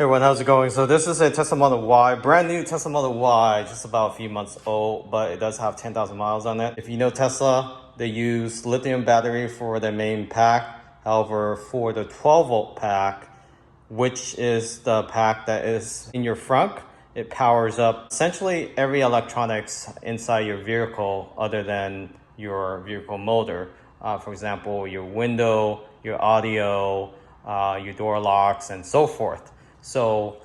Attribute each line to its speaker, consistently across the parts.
Speaker 1: Hey everyone, how's it going? So this is a Tesla Model Y, brand new Tesla Model Y, just about a few months old, but it does have 10,000 miles on it. If you know Tesla, they use lithium battery for their main pack. However, for the 12 volt pack, which is the pack that is in your front, it powers up essentially every electronics inside your vehicle other than your vehicle motor. For example, your window, your audio, your door locks, and so forth. So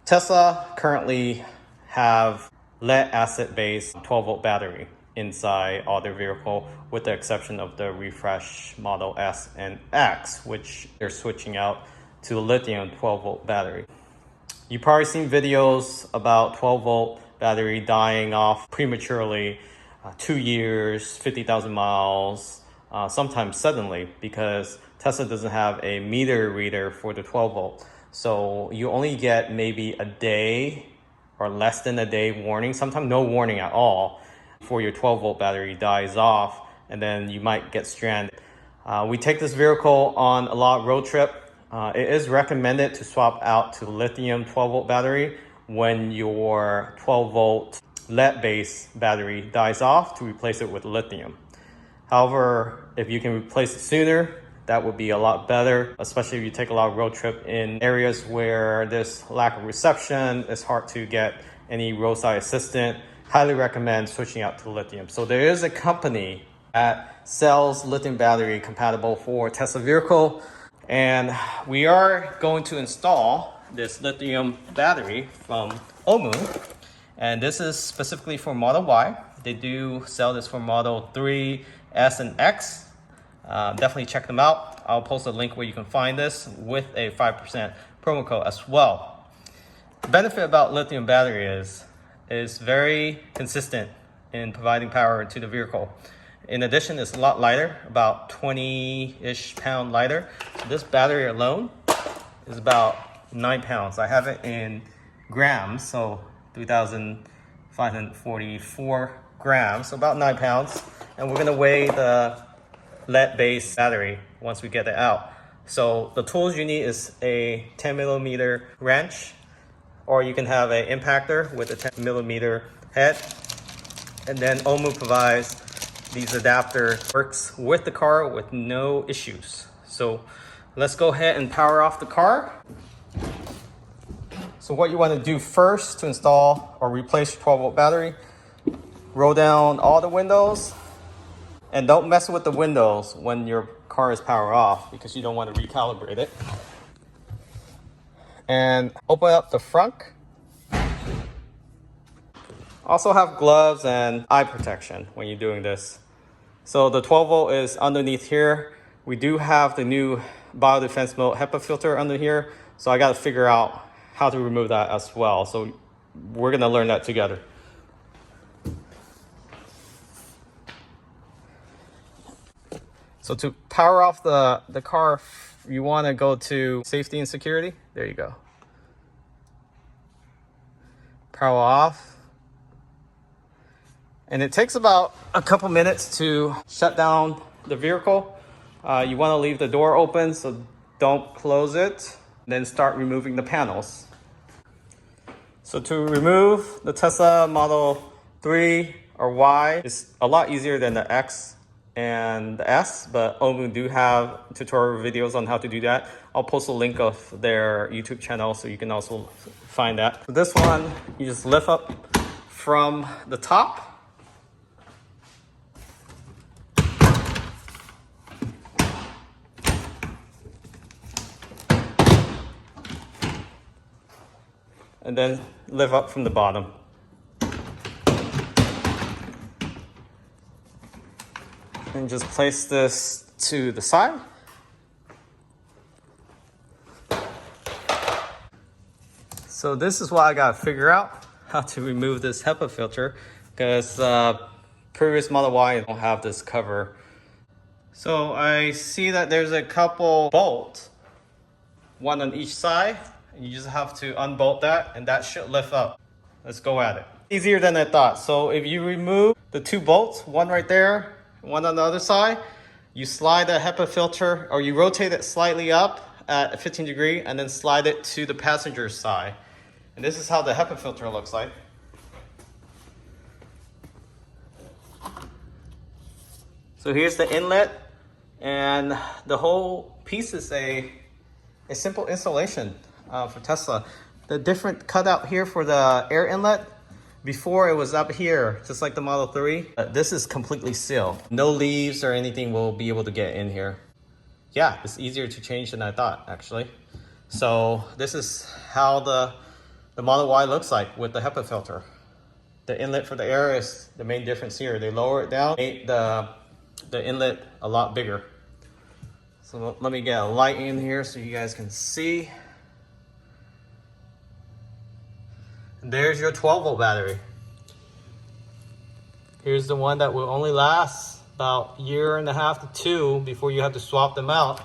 Speaker 1: Tesla currently have lead acid based 12 volt battery inside all their vehicle, with the exception of the refresh Model S and X, which they're switching out to lithium 12 volt battery. You've probably seen videos about 12 volt battery dying off prematurely, 2 years, 50,000 miles, sometimes suddenly, because Tesla doesn't have a meter reader for the 12 volt. So you only get maybe a day or less than a day warning, sometimes no warning at all, before your 12 volt battery dies off, and then you might get stranded. We take this vehicle on a lot of road trip. It is recommended to swap out to lithium 12 volt battery when your 12 volt lead based battery dies off, to replace it with lithium. However, if you can replace it sooner, that would be a lot better, especially if you take a lot of road trip in areas where there's lack of reception, it's hard to get any roadside assistance. Highly recommend switching out to lithium. So there is a company that sells lithium battery compatible for Tesla vehicle, and we are going to install this lithium battery from Omu, and this is specifically for Model Y. They do sell this for Model 3, S, and X. Definitely check them out. I'll post a link where you can find this with a 5% promo code as well. The benefit about lithium battery is it's very consistent in providing power to the vehicle. In addition, it's a lot lighter, about 20-ish pound lighter. So this battery alone is about 9 pounds. I have it in grams, so 3,544 grams, so about 9 pounds. And we're gonna weigh the lead-based battery once we get it out. So the tools you need is a 10 millimeter wrench, or you can have an impactor with a 10 millimeter head. And then Omu provides these adapters, works with the car with no issues. So let's go ahead and power off the car. So what you want to do first to install or replace your 12 volt battery, roll down all the windows. And don't mess with the windows when your car is powered off, because you don't want to recalibrate it. And open up the front. Also have gloves and eye protection when you're doing this. So the 12 volt is underneath here. We do have the new biodefense mode HEPA filter under here. So I got to figure out how to remove that as well. So we're going to learn that together. So to power off the car, you want to go to safety and security. There you go. Power off. And it takes about a couple minutes to shut down the vehicle. You want to leave the door open, so don't close it. Then start removing the panels. So to remove the Tesla Model 3 or Y is a lot easier than the X and the S, but Omu do have tutorial videos on how to do that. I'll post a link of their YouTube channel so you can also find that. So this one, you just lift up from the top. And then lift up from the bottom. And just place this to the side. So this is what I gotta figure out, how to remove this HEPA filter, because previous Model Y don't have this cover. So I see that there's a couple bolts, one on each side. You just have to unbolt that, and that should lift up. Let's go at it. Easier than I thought. So if you remove the 2 bolts, one right there, one on the other side, you slide the HEPA filter, or you rotate it slightly up at 15 degree and then slide it to the passenger side. And this is how the HEPA filter looks like. So here's the inlet, and the whole piece is a simple installation for Tesla. The different cutout here for the air inlet, before it was up here, just like the Model 3. This is completely sealed. No leaves or anything will be able to get in here. Yeah, it's easier to change than I thought, actually. So this is how the Model Y looks like with the HEPA filter. The inlet for the air is the main difference here. They lower it down, made the inlet a lot bigger. So let me get a light in here so you guys can see. And there's your 12-volt battery. Here's the one that will only last about a year and a half to 2 before you have to swap them out.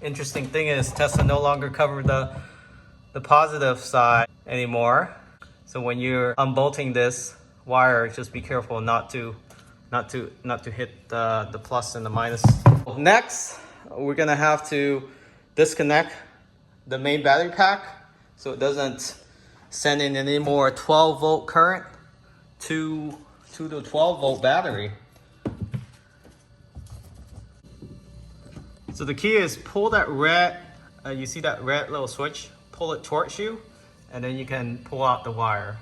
Speaker 1: Interesting thing is Tesla no longer covered the positive side anymore. So when you're unbolting this wire, just be careful not to hit the plus and the minus. Next, we're gonna have to disconnect the main battery pack so it doesn't send in any more 12-volt current to the 12-volt battery. So the key is pull that red, you see that red little switch, pull it towards you, and then you can pull out the wire,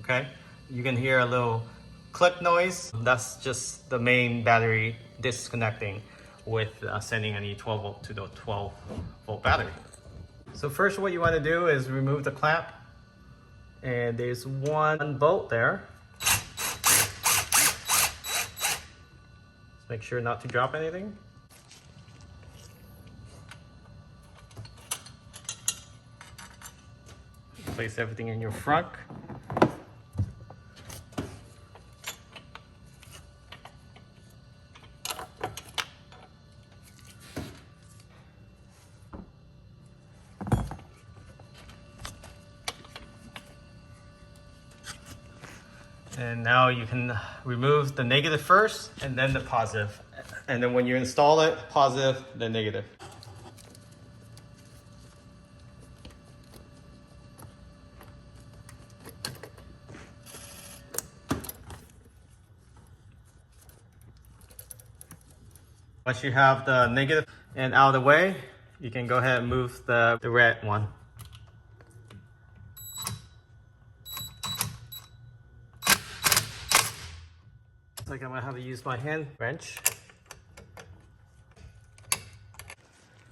Speaker 1: okay? You can hear a little click noise. That's just the main battery disconnecting with sending any 12-volt to the 12-volt battery. So first what you want to do is remove the clamp, and there's one bolt there. Just make sure not to drop anything. Place everything in your front. And now you can remove the negative first and then the positive. And then when you install it, positive, then negative. Once you have the negative and out of the way, you can go ahead and move the red one. Like I'm gonna have to use my hand wrench.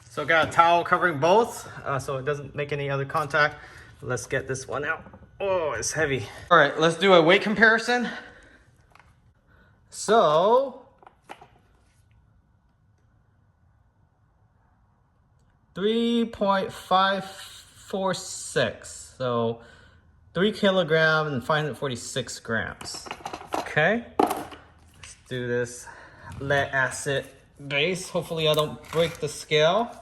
Speaker 1: So I got a towel covering both, so it doesn't make any other contact. Let's get this one out. Oh, it's heavy. All right, let's do a weight comparison. So 3.546. So 3 kilograms and 546 grams. Okay. Do this lead acid base. Hopefully I don't break the scale.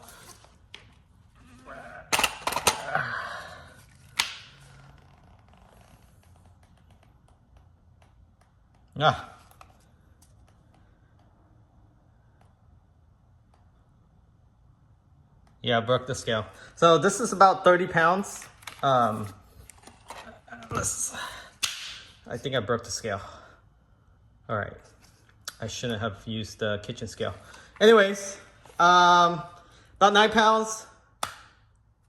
Speaker 1: Yeah, I broke the scale. So this is about 30 pounds. I think I broke the scale. All right. I shouldn't have used the kitchen scale. Anyways, about 9 pounds,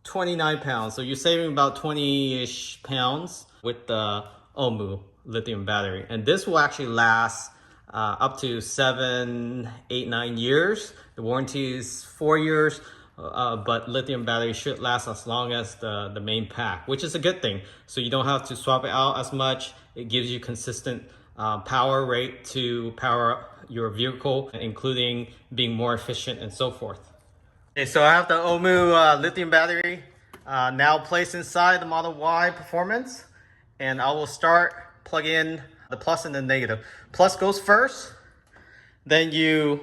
Speaker 1: 29 pounds. So you're saving about 20-ish pounds with the Ohmu lithium battery. And this will actually last up to 7, 8, 9 years. The warranty is 4 years, but lithium battery should last as long as the main pack, which is a good thing. So you don't have to swap it out as much. It gives you consistent power rate to power your vehicle, including being more efficient and so forth. Okay, so I have the Ohmu lithium battery now placed inside the Model Y Performance, and I will start plug in the plus and the negative. Plus goes first, then you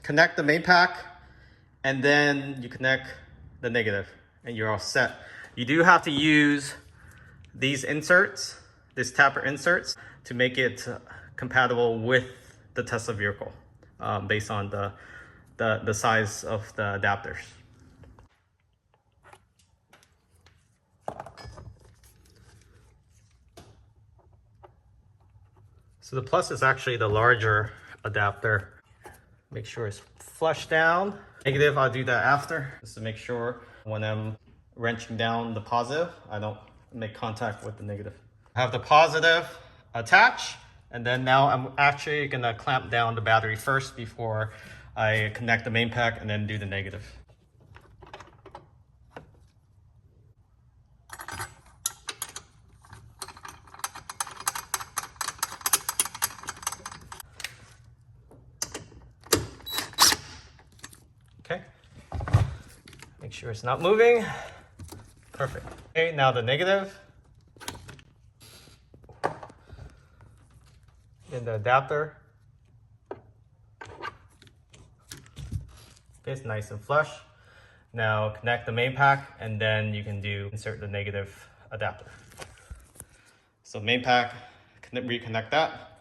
Speaker 1: connect the main pack, and then you connect the negative, and you're all set. You do have to use these inserts, these tapper inserts, to make it compatible with the Tesla vehicle based on the the size of the adapters. So the plus is actually the larger adapter. Make sure it's flush down. Negative, I'll do that after, just to make sure when I'm wrenching down the positive, I don't make contact with the negative. I have the positive attached, and then now I'm actually gonna clamp down the battery first before I connect the main pack and then do the negative. Okay, make sure it's not moving. Perfect. Okay, now the negative. In the adapter. Okay, it's nice and flush. Now connect the main pack and then you can insert the negative adapter. So main pack, reconnect that.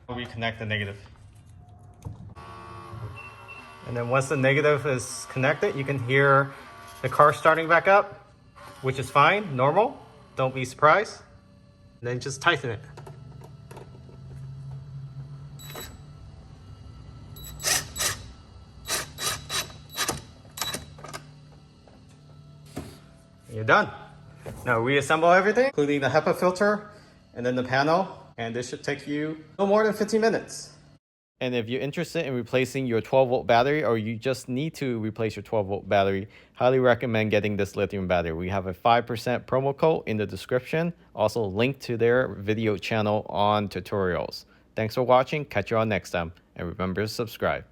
Speaker 1: Reconnect the negative. And then once the negative is connected, you can hear the car starting back up, which is fine, normal. Don't be surprised. And then just tighten it. You're done. Now reassemble everything, including the HEPA filter and then the panel. And this should take you no more than 15 minutes. And if you're interested in replacing your 12-volt battery, or you just need to replace your 12-volt battery, highly recommend getting this lithium battery. We have a 5% promo code in the description. Also linked to their video channel on tutorials. Thanks for watching. Catch you all next time. And remember to subscribe.